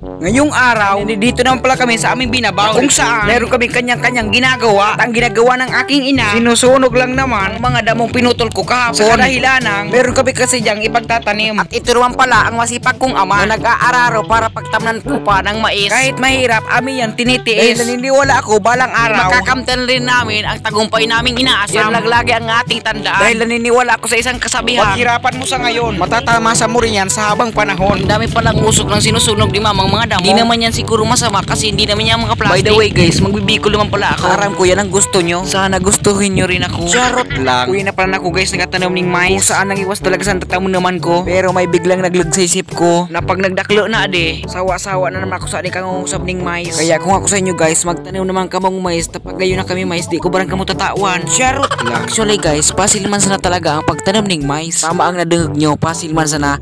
Ngayong araw, dito naman pala kami sa aming binabaw kung saan meron kami kanyang-kanyang ginagawa. At ang ginagawa ng aking ina, sinusunog lang naman ang mga damong pinutol ko kahapon. Sa kadahilanang, meron kami kasi diyang ipagtatanim. At ito naman pala ang masipag kong ama na nag-aararo para pagtamnan ko pa ng mais. Kahit mahirap, amin yan tinitiis. Dahil naniniwala ako balang araw, makakamtan rin namin ang tagumpay naming inaasam. Yan lagi ang ating tandaan. Dahil naniniwala ako sa isang kasabihan, paghirapan mo sa ngayon, matatamasa mo rin yan sa habang panahon. Ang dami palang usok ng sinusunog ni mamang mga damo. Hindi naman yan siguro masama kasi hindi naman yan mga plastic. By the way guys, magbibikol naman pala ako. Aram ko yan ang gusto nyo. Sana gustuhin nyo rin ako. Charot lang. Uwi na pala ako guys, nagtatanong ng mais. Kung saan nang iwas talaga sa tatamo naman ko. Pero may biglang naglag sa isip ko na pag nagdaklo na sawa-sawa na naman ako sa ating kangungusap ng mais. Kaya kung ako sa inyo guys, magtanim naman kamong mais. Tapag gayon na kami mais, di ko barang kamo tatawan. Charot lang. Actually guys, pasil man sana talaga ang pagtanim ng mais. Tama ang nadungog nyo, pasil man sana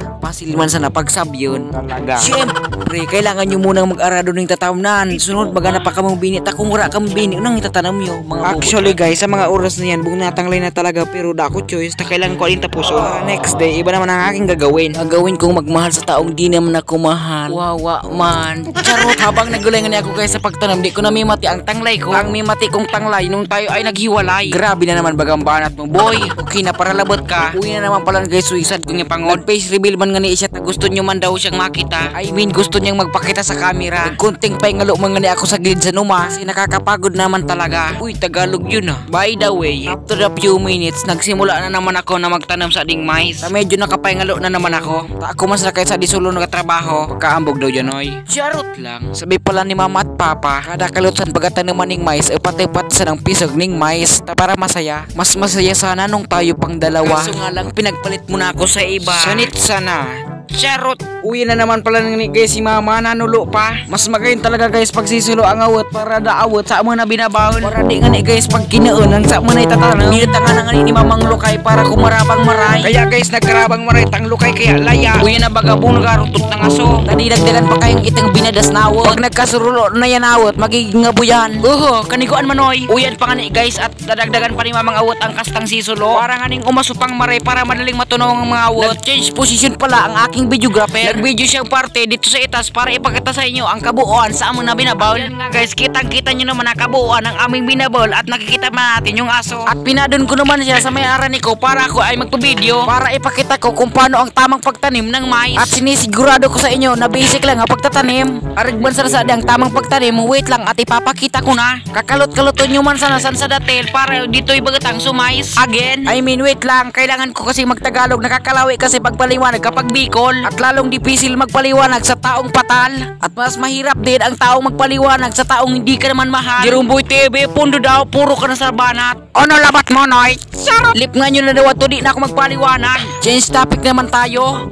pagsabyon. Talaga. Siyempre, kailangan nyo munang mag-arado ng tatamnan. Sunod, magana pa kamong binit. Kung wala kamong binit, unang itatanam nyo. Actually guys, sa mga oras na yan, buong natanglay na talaga. Pero dako choice, na kailangan ko alin tapos. Next day, iba naman ang aking gagawin. Gagawin kong magmahal sa taong di naman ako mahal. Wawa man. Charot, habang nagulay nga ako guys sa pagtanam, di ko na mimati ang tanglay ko. Ang mimati kong tanglay nung tayo ay naghiwalay. Grabe na naman bagang banat mo, boy. Okay na, para labot ka. Uwi na naman pala guys, suicide kong ipangod. Face reveal man nga ni siya, gusto nyo man daw siyang makita. I mean, gusto niyang magpakita sa camera. Kunting paingalo man nga ni ako sa gilid sa numa. Kasi nakakapagod naman talaga. Uy, Tagalog yun ah. By the way, after a few minutes, nagsimula na naman ako na magtanam sa ding mais. Medyo nakapaingalo na naman ako. Ako mas na kahit sa disulo nagatrabaho. Pagkaambog daw dyan, oy. Charot lang. Sabi pala ni mama at papa, kada kalutsan pagkatanaman ng mais, ipat-ipat sa ng pisog ng mais. Para masaya. Mas masaya sana nung tayo pang dalawa. Kaso nga lang, pinagpalit mo na ako sa iba. Sanit sana. Charot. Uwi na naman pala ng guys si mama, nanulo pa. Mas magayon talaga guys pag sisulo ang awot para daawot sa amo na binabawon. Para di nga ni guys pag kinoon ang sa mo na itatanong. Nilatangan nga ni mamang lukay para kumarabang maray. Kaya guys nagkarabang maray tang lukay kaya laya. Uwi na bagabong nagarutot ng aso. Tadidagdagan pa kayong itang binadas na awot. Pag nagkasurulo na yan awot, magiging abuyan. Kaniguan manoy. Uyan pa nga ni guys at dadagdagan pa ni mamang awot ang kastang sisulo. Para nga ning umasupang maray para madaling matunaw ang mga awot. Nag-change position pala ang aking videographer. Nag-video siyang parte dito sa itas para ipakita sa inyo ang kabuuan sa among na binabawl. Guys, kitang-kita nyo naman ang kabuuan ng aming binabawl at nakikita man natin yung aso. At pinadon ko naman siya sa may arani ko para ako ay magpa-video para ipakita ko kung paano ang tamang pagtanim ng mais. At sinisigurado ko sa inyo na basic lang ang pagtatanim. Arigban sa ang tamang pagtanim. Wait lang at ipapakita ko na. Kakalot-kaluton nyo man sana sa datil para dito ibagatang sumais. Again, I mean wait lang. Kailangan ko kasi magtagalog. Nakakalawi kasi pagpaliwanag kapag Bicol. At lalong dipisil magpaliwanag sa taong patal. At mas mahirap din ang taong magpaliwanag sa taong hindi ka naman mahal. Jerumboy TV, pundo daw, puro ka na sa banat. Ano labat mo, noy? Sarap! Lip nga nyo na daw at di na ako magpaliwanag. Change topic naman tayo.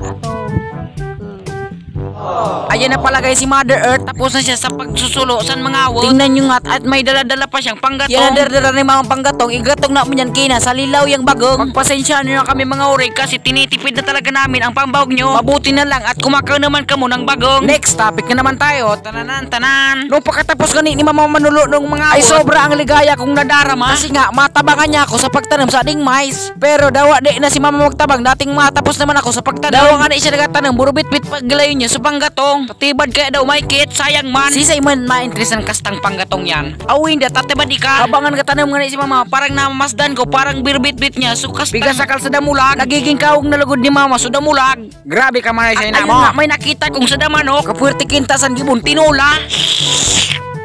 Ayan na pala guys si Mother Earth. Tapos na siya sa pagsusulo sa mga awot. Tingnan nyo nga at may dala-dala pa siyang panggatong. Yan ang dala-dala ni mga panggatong. Igatong na mo yan kina sa lilaw yung bagong. Pagpasensya nyo na kami mga urig kasi tinitipid na talaga namin ang pambawag nyo. Mabuti na lang at kumakaw naman kamo ng bagong. Next topic na naman tayo. Tanan. Nung pagkatapos gani ni Mama Manulo ng mga awot, ay sobra ang ligaya kong nadarama. Kasi nga matabangan niya ako sa pagtanong sa ading mais. Pero dawa di na si Mama magtabang. Dating matapos naman ako sa pagtanong. Dawa nga na siya nagatanong. Burubit-bit paggalayo niya sa panggatong. Tatibad kaya daw may kit, sayang man. Sisay man ma-interest ang kastang panggatong yan. Awin da, tatibad ka. Abangan ka tanong nga ni si Mama, parang namasdan ko, parang birbit-bit niya. So kastang bigasakal sa damulag. Nagiging kawag na lugod ni Mama, so damulag. Grabe ka man ay na mo. May nakita kong sa damanok. Kapwerte kintasan gibon, tinula.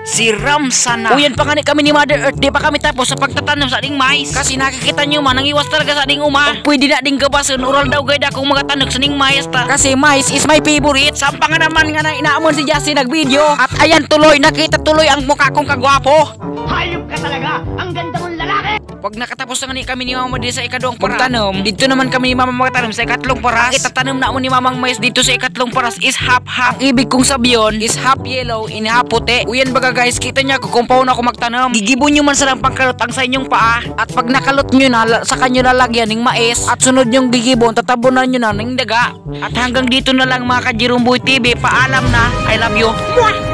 Si Ramsana. Uyan pa nga ni kami ni Mother Earth. Di pa kami tapos sa pagtatanong sa ading mais. Kasi nakikita nyo man, ang iwas talaga sa ading uma. Pwede na ding gabasan. Oral daw gayda kung mga tanong sa ading mais ta. Kasi mais is my favorite. Sampa nga naman nga na inaamon si Jassy nag-video. At ayan tuloy, nakita tuloy ang mukha kong kagwapo. Hayop ka talaga! Ang ganda mong lalaki! Pag nakatapos na nga kami ni Mama di sa ikadong pagtanom, dito naman kami ni Mama magtanom sa ikatlong paras. Itatanong na mo ni Mamang mais dito sa ikatlong paras is half-half. Ang ibig kong sabiyon is half yellow in half puti. Uyan baga guys, kita niya kung paano ako magtanom. Gigibon nyo man salang pangkalot ang sa inyong paa. At pag nakalot nyo na, saka nyo lalagyan ng mais. At sunod nyong gigibon, tatabunan nyo na ng daga. At hanggang dito na lang mga ka-Jerumboy TV. Paalam na. I love you. Mwah!